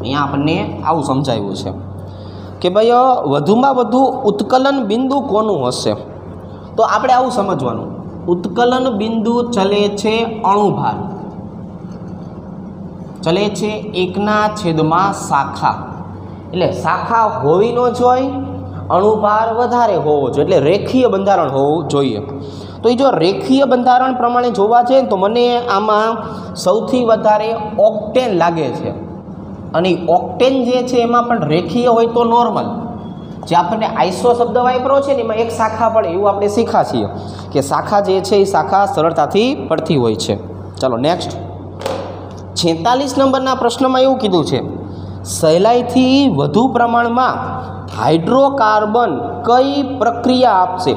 અહીંયા આપણને આવું સમજાવ્યું છે કે ભાઈ વધુમાં વધુ ઉત્કલન બિંદુ કોનું હશે? તો આપણે આવું સમજવાનું, ઉત્કલન બિંદુ ચલે છે અણુભાર, ચલે છે 1/, શાખા. એટલે શાખા હોવી ન જોઈએ, અણુભાર વધારે હોવો જોઈએ, એટલે રેખીય બંધારણ હોવું જોઈએ. તો એ જો રેખીય બંધારણ પ્રમાણે જોવા જઈએ તો મને આમાં સૌથી વધારે ઓક્ટેન લાગે છે. અને ઓક્ટેન જે છે એમાં પણ રેખીય હોય તો નોર્મલ, જે આપણને આઈસો શબ્દ વાપરો છે ને એમાં એક શાખા પડે એવું આપણે શીખ્યા છીએ કે શાખા જે છે એ શાખા સરળતાથી પડતી હોય છે. ચાલો નેક્સ્ટ 46 નંબરના પ્રશ્નમાં એવું કીધું છે, સહેલાઈથી વધુ પ્રમાણમાં હાઇડ્રોકાર્બન કઈ પ્રક્રિયા આપશે?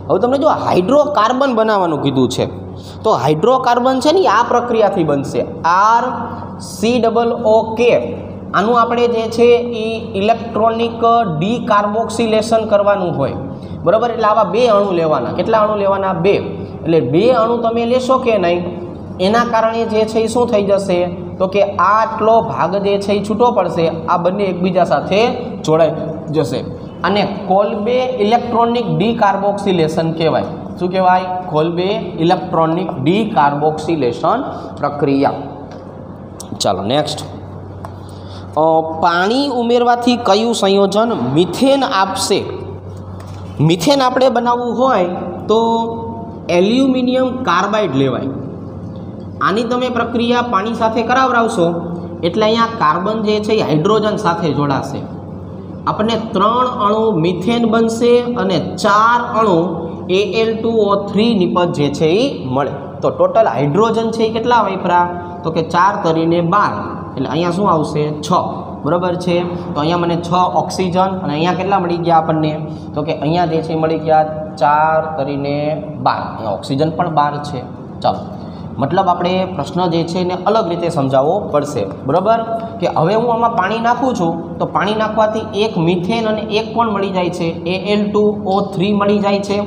હવે તમને જો હાઇડ્રોકાર્બન બનાવવાનું કીધું છે તો હાઇડ્રોકાર્બન છે ને આ પ્રક્રિયાથી બનશે, RCOOK. આનું આપણે જે છે એ ઇલેક્ટ્રોનિક ડીકાર્બોક્સિલેશન કરવાનું હોય, બરાબર? એટલે આવા 2 અણુ લેવાના. કેટલા અણુ લેવાના? 2. એટલે 2 અણુ તમે લેશો કે નહીં, એના કારણે જે છે એ શું થઈ જશે તો કે આટલો ભાગ જે છે એ છૂટો પડશે, આ બંને એકબીજા સાથે જોડાઈ જશે. અને કોલ્બે ઇલેક્ટ્રોનિક ડીકાર્બોક્સિલેશન કહેવાય. શું કહેવાય? કોલ્બે ઇલેક્ટ્રોનિક ડીકાર્બોક્સિલેશન પ્રક્રિયા. ચાલો નેક્સ્ટ. પાણી ઉમેરવાથી કયું સંયોજન મિથેન આપશે? મિથેન આપણે બનાવવું હોય તો એલ્યુમિનિયમ કાર્બાઇડ લેવાય. આની તમે પ્રક્રિયા પાણી સાથે કરાવરાવશો એટલે અહીંયા કાર્બન જે છે એ હાઇડ્રોજન સાથે જોડાશે. આપણને 3 અણુ મિથેન બનશે અને 4 અણુ Al2O3 નિપજ જે છે એ મળે. તો ટોટલ હાઇડ્રોજન છે એ કેટલા વાપરા તો કે 4 તરીને 12, એટલે અહીંયા શું આવશે 6. બરાબર છે. તો અહીંયા મને 6 ઓક્સિજન અને અહીંયા કેટલા મળી ગયા આપણને તો કે અહીંયા જે છે મળી ગયા 4 તરીને 12. અહીંયા ઓક્સિજન પણ 12 છે. ચાલો, મતલબ આપણે પ્રશ્ન જે છે એને અલગ રીતે સમજાવવો પડશે. બરાબર કે હવે હું આમાં પાણી નાખું છું તો પાણી નાખવાથી એક મિથેન અને એક કોણ મળી જાય છે Al2O3 મળી જાય છે.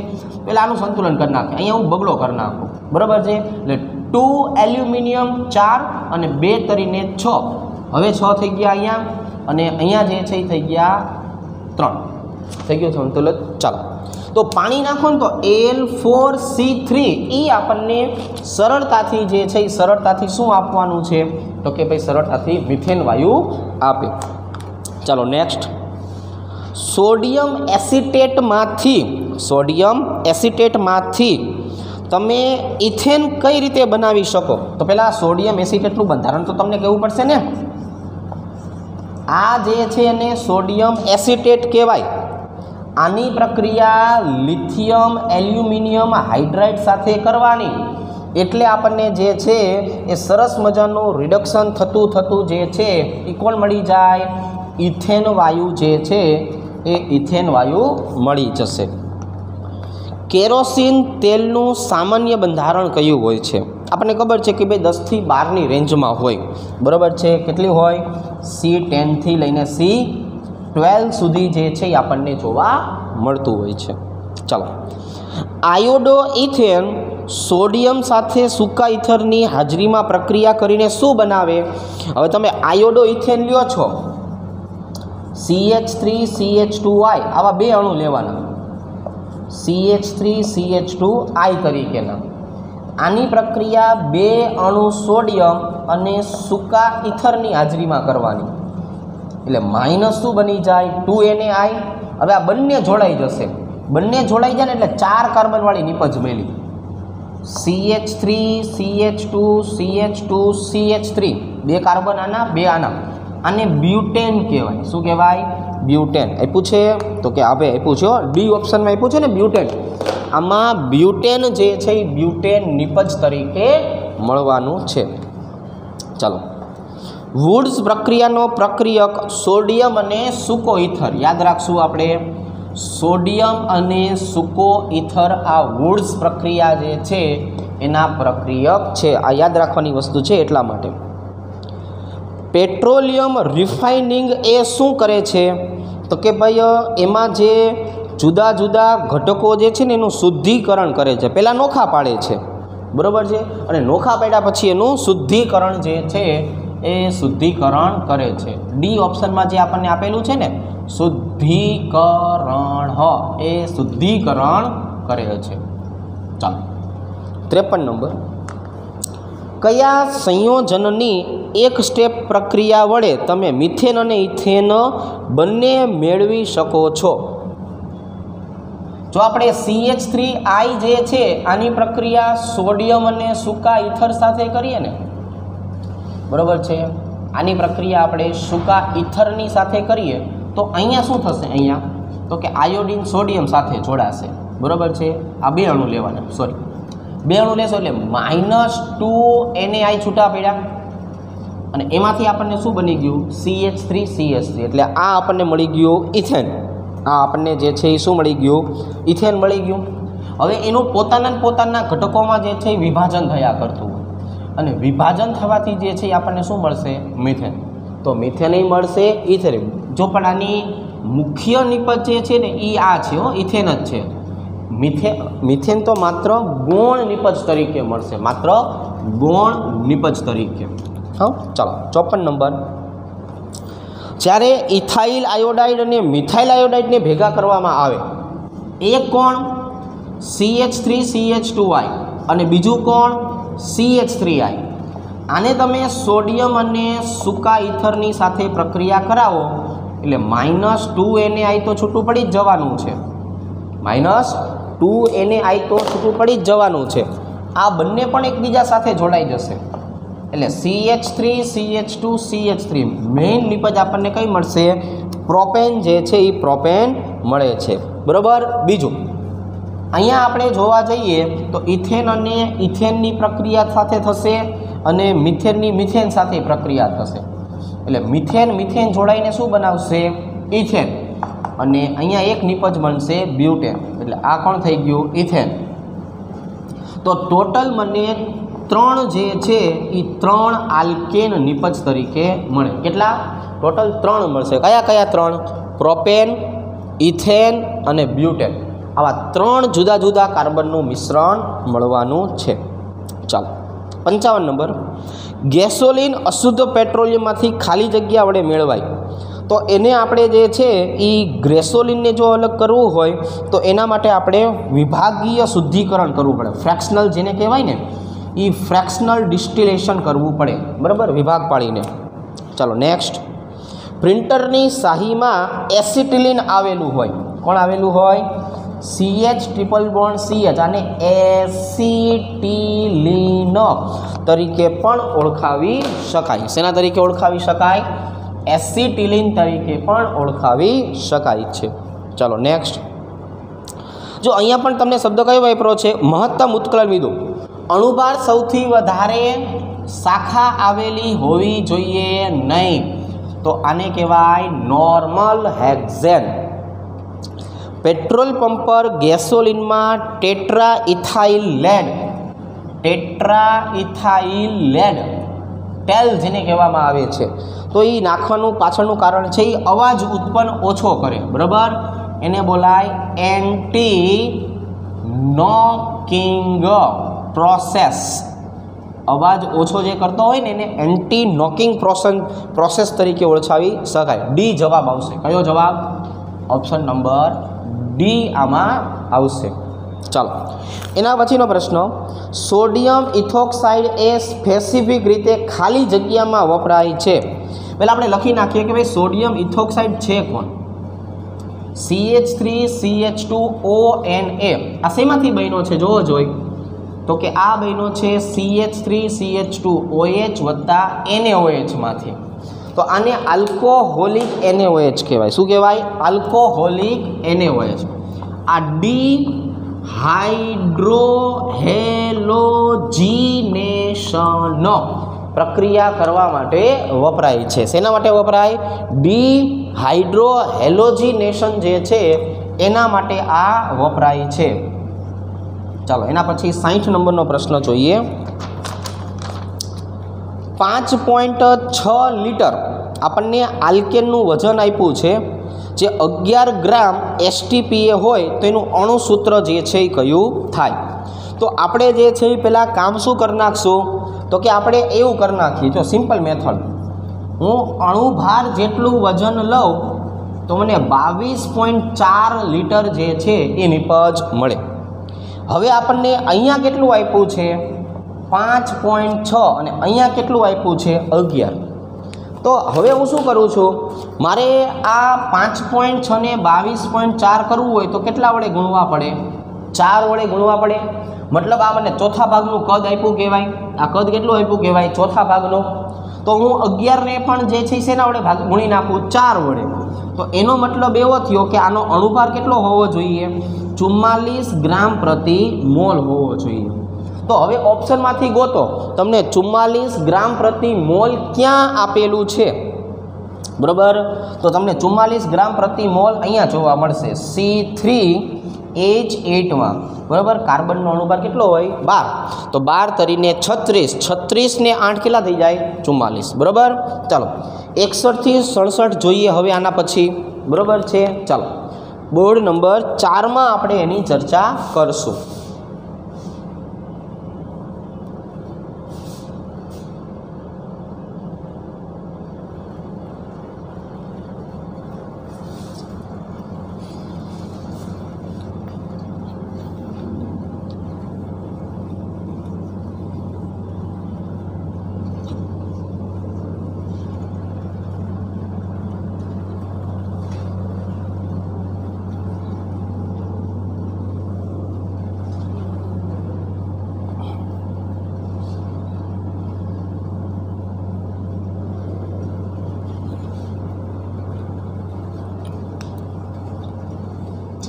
પહેલાં આનું સંતુલન કરી નાખે. અહીંયા હું બગડો કરી નાખું. બરાબર છે. એટલે 2 એલ્યુમિનિયમ 4 અને 2 તરીને 6. હવે 6 થઈ ગયા અહીંયા અને અહીંયા જે છે એ થઈ ગયા 3. થઈ ગયું સંતુલન. ચાલો, તો પાણી નાખો ને તો Al4C3 એ આપણને સરળતાથી જે છે એ સરળતાથી શું આપવાનું છે તો કે ભાઈ સરળતાથી મિથેન વાયુ આપે. ચાલો નેક્સ્ટ. સોડિયમ એસિટેટમાંથી તમે ઇથેન કઈ રીતે બનાવી શકો? તો પહેલાં સોડિયમ એસિટેટનું બંધારણ તો તમને કહેવું પડશે ને. આ જે છે એને સોડિયમ એસિટેટ કહેવાય. આની પ્રક્રિયા લિથિયમ એલ્યુમિનિયમ હાઇડ્રાઇડ સાથે કરવાની, એટલે આપણને જે છે એ સરસ મજાનું રિડક્શન થતું જે છે એ કોણ મળી જાય? ઇથેન વાયુ જે છે એ ઇથેન વાયુ મળી જશે. કેરોસીન તેલનું સામાન્ય બંધારણ કયું હોય છે? આપણને ખબર છે કે ભાઈ 10 થી 12ની રેન્જમાં હોય. બરાબર છે. કેટલી હોય? C10 થી લઈને C12 સુધી જે છે એ આપણને જોવા મળતું હોય છે. ચાલો, આયોડો ઇથેન સોડિયમ સાથે સૂકા ઇથરની હાજરીમાં પ્રક્રિયા કરીને શું બનાવે? હવે તમે આયોડો ઇથેન લ્યો છો, CH3CH2I આવા 2 અણુ લેવાના, CH3CH2I તરીકેના. આની પ્રક્રિયા 2 અણુ સોડિયમ અને સૂકા ઇથરની હાજરીમાં કરવાની, એટલે માઇનસ શું બની જાય? 2NaI. હવે આ બંને જોડાઈ જશે. બંને જોડાઈ જાય ને એટલે 4 કાર્બનવાળી નિપજ મેલી, CH3CH2CH2CH3 2 કાર્બન આના 2 આના. આને બ્યુટેન કહેવાય. શું કહેવાય? બ્યુટેન. આપ્યું છે તો કે હવે આપ્યું છે ડી ઓપ્શનમાં આપ્યું છે ને બ્યુટેન. આમાં બ્યુટેન જે છે એ બ્યુટેન નિપજ તરીકે મળવાનું છે. ચાલો, વુડ્સ પ્રક્રિયાનો પ્રક્રિયક સોડિયમ અને સૂકો ઇથર. યાદ રાખશું આપણે, સોડિયમ અને સૂકો ઇથર આ વુડ્સ પ્રક્રિયા જે છે એના પ્રક્રિયક છે. આ યાદ રાખવાની વસ્તુ છે એટલા માટે. પેટ્રોલિયમ રિફાઇનિંગ એ શું કરે છે? તો કે ભાઈ એમાં જે જુદા જુદા ઘટકો જે છે ને એનું શુદ્ધિકરણ કરે છે. પહેલાં નોખા પાડે છે. બરાબર છે. અને નોખા પાડ્યા પછી એનું શુદ્ધિકરણ જે છે એ શુદ્ધિકરણ કરે છે. ડી ઓપ્શનમાં જે આપણને આપેલું છે ને શુદ્ધિકરણ, એ શુદ્ધિકરણ કરે છે. ચાલો, 53 નંબર. કયા સંયોજનની એક સ્ટેપ પ્રક્રિયા વડે તમે મિથેન અને ઇથેન બંને મેળવી શકો છો? જો આપણે CH3I જે છે આની પ્રક્રિયા સોડિયમ અને સૂકા ઇથર સાથે કરીએ ને, બરાબર છે, આની પ્રક્રિયા આપણે સૂકા ઇથરની સાથે કરીએ તો અહીંયા શું થશે? અહીંયા તો કે આયોડિન સોડિયમ સાથે જોડાશે. બરાબર છે. આ 2 અણુ લેવાના, સોરી 2 અણુ લેશો એટલે -2NaI છૂટા પડ્યા અને એમાંથી આપણને શું બની ગયું? CH3CH3. એટલે આ આપણને મળી ગયું ઇથેન. આ આપણને જે છે એ શું મળી ગયું? ઇથેન મળી ગયું. હવે એનું પોતાના ઘટકોમાં જે છે એ વિભાજન થયા કરતું હોય અને વિભાજન થવાથી જે છે એ આપણને શું મળશે? મિથેન. તો મિથેન મળશે, ઇથેન. જો પણ આની મુખ્ય નિપજ જે છે ને એ આ છે, ઇથેન જ છે. મિથેન તો માત્ર ગૌણ નિપજ તરીકે મળશે, માત્ર ગૌણ નિપજ તરીકે. હા, ચાલો 54 નંબર. જ્યારે ઇથાઇલ આયોડાઇડ અને મિથાઇલ આયોડાઇડને ભેગા કરવામાં આવે, એક કોણ CH3CH2I અને બીજું કોણ CH3I. આને તમે સોડિયમ અને સૂકા ઇથરની સાથે પ્રક્રિયા કરાવો એટલે -2NaI તો છૂટું પડી જ જવાનું છે, -2NaI તો છૂટું પડી જ જવાનું છે. આ બંને પણ એકબીજા સાથે જોડાઈ જશે એટલે CH3CH2CH3 મેઇન નિપજ આપણને કઈ મળશે? પ્રોપેન જે છે એ પ્રોપેન મળે છે. બરાબર. બીજું અહીંયા આપણે જોવા જઈએ તો ઇથેન અને ઇથેનની પ્રક્રિયા સાથે થશે અને મિથેનની મિથેન સાથે પ્રક્રિયા થશે એટલે મિથેન જોડાઈને શું બનાવશે? ઇથેન. અને અહીંયા એક નિપજ બનશે બ્યુટેન એટલે આ કોણ થઈ ગયું? ઇથેન. તો ટોટલ મને 3 જે છે એ 3 આલ્કેન નિપજ તરીકે મળે. કેટલા? ટોટલ 3 મળશે. કયા કયા 3? પ્રોપેન, ઇથેન અને બ્યુટેન. આવા 3 જુદા જુદા કાર્બનનું મિશ્રણ મળવાનું છે. ચાલો 55 નંબર. ગેસોલિન અશુદ્ધ પેટ્રોલિયમમાંથી ખાલી જગ્યા વડે મેળવાય તો એને આપણે જે છે એ ગ્રેસોલિનને જો અલગ કરવું હોય તો એના માટે આપણે વિભાગીય શુદ્ધિકરણ કરવું પડે. ફ્રેક્શનલ જેને કહેવાય ને એ ફ્રેક્શનલ ડિસ્ટિલેશન કરવું પડે. બરાબર, વિભાગ પાડીને. ચાલો નેક્સ્ટ. પ્રિન્ટરની શાહીમાં એસિટિલિન આવેલું હોય. કોણ આવેલું હોય? CH triple bond CH. આને એસિટિલિન તરીકે પણ ઓળખાવી શકાય. શેના તરીકે ઓળખાવી શકાય? એસિટિલિન તરીકે પણ ઓળખાવી શકાય છે. ચાલો નેક્સ્ટ. જો અહીંયા પણ તમને શબ્દ કયો વાપરો છે? મહત્તમ ઉત્કલન બિંદુ. અણુભાર સૌથી વધારે શાખા આવેલી હોવી જોઈએ નહીં, તો આને કહેવાય નોર્મલ હેક્ઝેન. પેટ્રોલ પંપ પર ગેસોલિનમાં ટેટ્રાઇથાઇલ લેડ ટેલ જેને કહેવામાં આવે છે, તો એ નાખવાનું પાછળનું કારણ છે એ અવાજ ઉત્પન્ન ઓછો કરે. બરાબર, એને બોલાય એન્ટી નોકિંગ પ્રોસેસ. અવાજ ઓછો જે કરતો હોય ને એને એન્ટી નોકિંગ પ્રોસેસ તરીકે ઓળખાવી શકાય. ડી જવાબ આવશે. કયો જવાબ? ઓપ્શન નંબર ડી આમાં આવશે. ચાલો એના પછીનો પ્રશ્ન. સોડિયમ ઇથોક્સાઇડ એ સ્પેસિફિક રીતે ખાલી જગ્યામાં વપરાય છે. પહેલાં આપણે લખી નાખીએ કે ભાઈ સોડિયમ ઇથોક્સાઇડ છે કોણ? CH3CH2ONa. આ શેમાંથી બન્યો છે જોવો જોઈ તો કે આ બન્યો છે CH3CH2OH વત્તા NaOH માંથી. તો આને આલ્કોહોલિક NaOH કહેવાય. શું કહેવાય? Alcoholic NaOH. આ ડિહાઇડ્રોહેલોજીનેશન પ્રક્રિયા કરવા માટે વપરાય છે. શેના માટે વપરાય? ડિહાઇડ્રોહેલોજીનેશન જે છે એના માટે આ વપરાય છે. ચાલો એના પછી 60 નંબરનો પ્રશ્ન જોઈએ. 5.6 લિટર આપણને આલ્કેનનું વજન આપ્યું છે, જે 11 ગ્રામ STPA હોય તો એનું અણુસૂત્ર જે છે એ કયું થાય? તો આપણે જે છે એ પહેલાં કામ શું કરી નાખશું? તો કે આપણે એવું કરી નાખીએ. જો સિમ્પલ મેથડ, હું અણુભાર જેટલું વજન લઉં તો મને 22.4 લિટર જે છે એ નિપજ મળે. હવે આપણને અહીંયા કેટલું આપ્યું છે? 5.6 અને અહીંયા કેટલું આપ્યું છે? 11. તો હવે હું શું કરું છું? મારે આ 5.6 ને 22.4 કરવું હોય તો કેટલા વડે ગુણવા પડે? 4 વડે ગુણવા પડે. મતલબ આ મને ચોથા ભાગનું કદ આપ્યું કહેવાય. આ કદ કેટલું આપ્યું કહેવાય? ચોથા ભાગનું. તો હું 11 ને પણ જે છે શેના વડે ગુણી નાખું? 4 વડે. તો એનો મતલબ એવો થયો કે આનો અણુભાર કેટલો હોવો જોઈએ? 44 ગ્રામ પ્રતિ મોલ હોવો જોઈએ. તો હવે ઓપ્શનમાંથી ગોતો, તમને 44 ગ્રામ પ્રતિ મોલ ક્યાં આપેલું છે? બરાબર, તો તમને 44 ગ્રામ પ્રતિ મોલ અહીંયા જોવા મળશે C3H8માં. બરાબર, કાર્બનનો અણુભાર કેટલો હોય? 12. તો 12 તરીને 36, 36 ને 8 કેટલા થઈ જાય? 44. બરાબર. ચાલો 61 થી 67 જોઈએ હવે આના પછી. બરાબર છે. ચાલો બોર્ડ નંબર 4 માં આપણે એની ચર્ચા કરશું.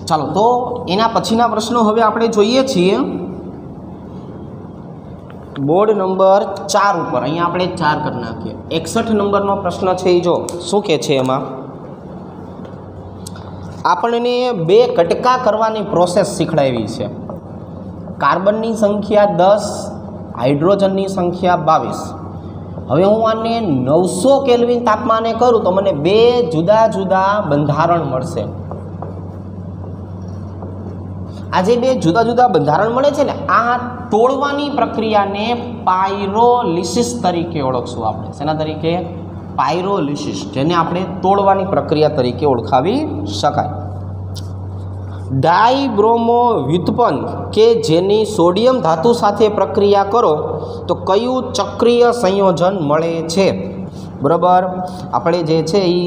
ચાલો તો એના પછીના પ્રશ્નો હવે આપણે જોઈએ છીએ બોર્ડ નંબર 4 ઉપર. અહીંયા આપણે 4 કરી નાખીએ. 61 નંબરનો પ્રશ્ન છે એ જો શું કહે છે એમાં આપણને 2 કટકા કરવાની પ્રોસેસ શીખડાવી છે. કાર્બનની સંખ્યા 10, હાઇડ્રોજનની સંખ્યા 22. હવે હું આને 900 કેલ્વિન તાપમાને કરું તો મને 2 જુદા જુદા બંધારણ મળશે. આ જે 2 જુદા જુદા બંધારણ મળે છે ને, આ તોડવાની પ્રક્રિયાને પાયરોલિસિસ તરીકે ઓળખશું આપણે. શેના તરીકે? પાયરોલિસિસ, જેને આપણે તોડવાની પ્રક્રિયા તરીકે ઓળખાવી શકાય. ડાયબ્રોમો વ્યુત્પન્ન કે જેની સોડિયમ ધાતુ સાથે પ્રક્રિયા કરો તો કયું ચક્રીય સંયોજન મળે છે? બરાબર, આપણે જે છે એ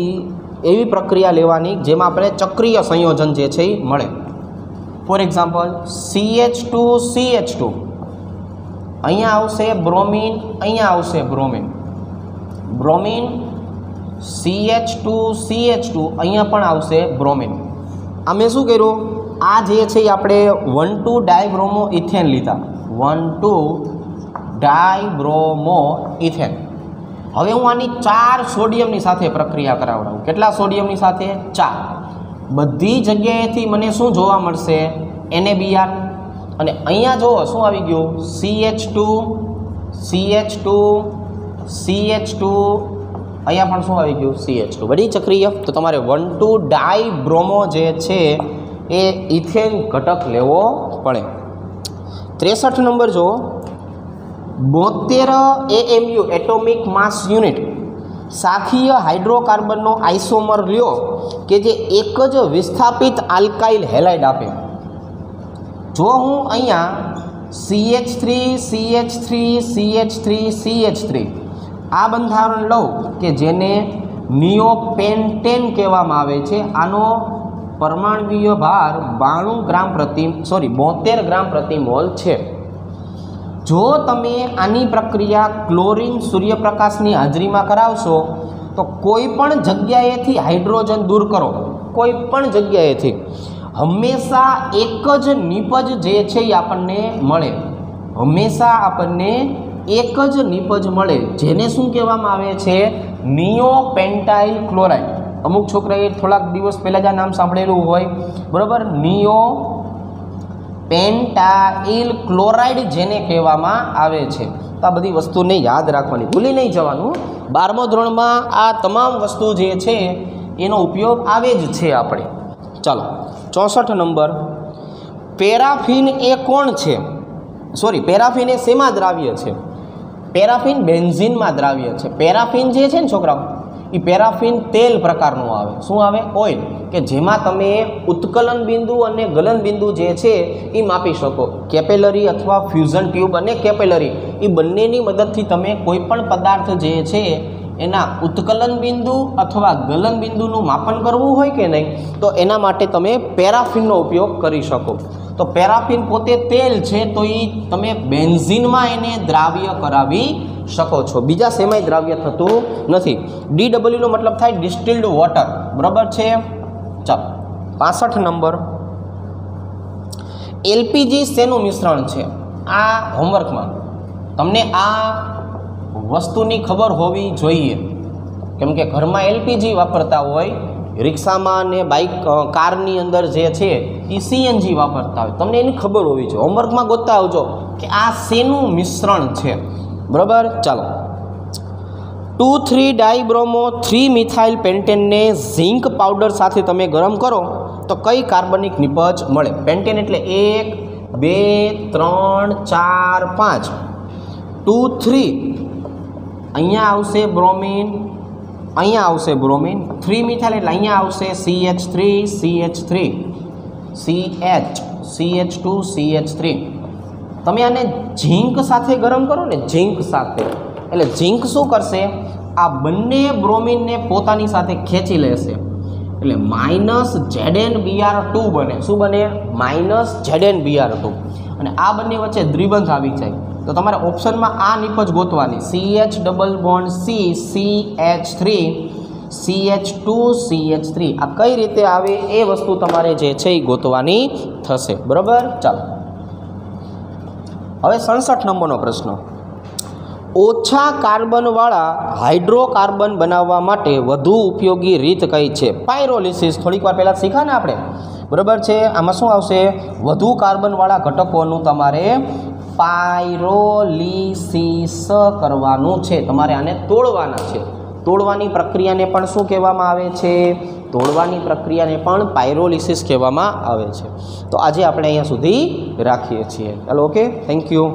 એવી પ્રક્રિયા લેવાની જેમાં આપણે ચક્રીય સંયોજન જે છે એ મળે. ફોર એક્ઝામ્પલ CH2CH2, અહીંયા આવશે બ્રોમિન, અહીંયા આવશે બ્રોમિન, બ્રોમિન CH2CH2, અહીંયા પણ આવશે બ્રોમિન. અમે શું કર્યું? આ જે છે એ આપણે 1,2 ડાયબ્રોમો ઇથેન લીધા, 1,2 ડાયબ્રોમો ઇથેન. હવે હું આની 4 સોડિયમની સાથે પ્રક્રિયા કરાવડાવું. કેટલા સોડિયમની સાથે? 4. બધી જગ્યાએથી મને શું જોવા મળશે? NaBr. અને અહીંયા જુઓ શું આવી ગયું? CH2 CH2 CH2, અહીંયા પણ શું આવી ગયું? CH2. બધી ચક્રીય. તો તમારે 1,2 ડાયબ્રોમો જે છે એ ઇથેન ઘટક લેવો પડે. 63 નંબર જુઓ, 72 AMU એટોમિક માસ યુનિટ શાખીય હાઇડ્રોકાર્બનનો આઇસોમર લ્યો કે જે એક જ વિસ્થાપિત આલ્કાઇલ હેલાઇડ આપે. જો હું અહીંયા CH3 CH3 CH3 CH3 આ બંધારણ લઉં કે જેને નિયોપેન્ટેન કહેવામાં આવે છે, આનો પરમાણુય ભાર 72 ગ્રામ પ્રતિ મોલ છે. જો તમે આની પ્રક્રિયા ક્લોરીન સૂર્યપ્રકાશની હાજરીમાં કરાવશો તો કોઈ પણ જગ્યાએથી હાઇડ્રોજન દૂર કરો, કોઈ પણ જગ્યાએથી હંમેશા એક જ નિપજ જે છે એ આપણને મળે. હંમેશા આપણને એક જ નિપજ મળે, જેને શું કહેવામાં આવે છે? નિયોપેન્ટાઇલ ક્લોરાઇડ. અમુક છોકરાએ થોડાક દિવસ પહેલાં જ આ નામ સાંભળેલું હોય, બરાબર. નિયોપેન્ટાઇલ ક્લોરાઇડ જેને કહેવામાં આવે છે. તો આ બધી વસ્તુને યાદ રાખવાની, ભૂલી નહીં જવાનું. 12મા ધોરણમાં આ તમામ વસ્તુ જે છે એનો ઉપયોગ આવે જ છે આપણે. ચાલો 64 નંબર, પેરાફિન એ કોણ છે? પેરાફિન એ શેમાં દ્રાવ્ય છે? પેરાફિન બેન્ઝીનમાં દ્રાવ્ય છે. પેરાફિન જે છે ને છોકરાઓ, એ પેરાફિન તેલ પ્રકારનું આવે. શું આવે? ઓઇલ, કે જેમાં તમે ઉત્કલન બિંદુ અને ગલન બિંદુ જે છે એ માપી શકો. કેપેલરી અથવા ફ્યુઝન ટ્યુબ અને કેપેલરી એ બંનેની મદદથી તમે કોઈ પણ પદાર્થ જે છે એના ઉત્કલન બિંદુ અથવા ગલન બિંદુનું માપન કરવું હોય કે નહીં, તો એના માટે તમે પેરાફિનનો ઉપયોગ કરી શકો. તો પેરાફિન પોતે તેલ છે, તો એ તમે બેન્ઝીનમાં એને દ્રાવ્ય કરાવી શકો છો. બીજા શેમાંય દ્રાવ્ય થતું નથી. DW નો મતલબ થાય ડિસ્ટિલ્ડ વોટર. બરાબર છે. ચાલો 65 નંબર, LPG શેનું મિશ્રણ છે? આ હોમવર્કમાં તમને આ વસ્તુની ખબર હોવી જોઈએ, કેમ કે ઘરમાં LPG વાપરતા હોય, રિક્ષામાં ને બાઇક કારની અંદર જે છે એ CNG વાપરતા હોય, તમને એની ખબર હોવી જોઈએ. હોમવર્કમાં ગોતતા આવજો કે આ શેનું મિશ્રણ છે. બરાબર. ચાલો 2,3 ડાયબ્રોમો 3 મિથાઇલ પેન્ટેનને ઝિંક પાવડર સાથે તમે ગરમ કરો તો તો કઈ કાર્બનિક નિપજ મળે? પેન્ટેન એટલે 1 2 3 4 5 2 3 અહીંયા આવશે બ્રોમિન, અહીંયા આવશે બ્રોમિન, 3 મિથાઇલ એટલે અહીંયા આવશે CH3 CH3 CH2 CH3. તમે આને ઝીંક સાથે ગરમ કરો ને, ઝીંક સાથે, એટલે ઝીંક શું કરશે? આ બંને બ્રોમિનને પોતાની સાથે ખેંચી લેશે એટલે -ZnBr2 બને. શું બને? -ZnBr2. અને આ બંને વચ્ચે દ્વિબંધ આવી જાય તો તમારે ઓપ્શનમાં આ નિપજ ગોતવાની, CH double bond C CH3 CH2 CH3. આ કઈ રીતે આવે એ વસ્તુ તમારે જે છે એ ગોતવાની થશે. બરાબર, ચાલો હવે 67 નંબરનો પ્રશ્ન. ઓછા કાર્બનવાળા હાઇડ્રોકાર્બન બનાવવા માટે વધુ ઉપયોગી રીત કઈ છે? પાયરોલિસિસ. થોડીક વાર પહેલાં શીખ્યા ને આપણે, બરાબર છે. આમાં શું આવશે? વધુ કાર્બનવાળા ઘટકોનું તમારે પાયરોલિસિસ કરવાનું છે. તમારે આને તોડવાના છે. તોડવાની પ્રક્રિયાને પણ શું કહેવામાં આવે છે? તોડવાની પ્રક્રિયાને પણ પાયરોલિસિસ કહેવામાં આવે છે. તો આજે આપણે અહીંયા સુધી રાખીએ છીએ. ચાલો, ઓકે, થેન્ક યુ.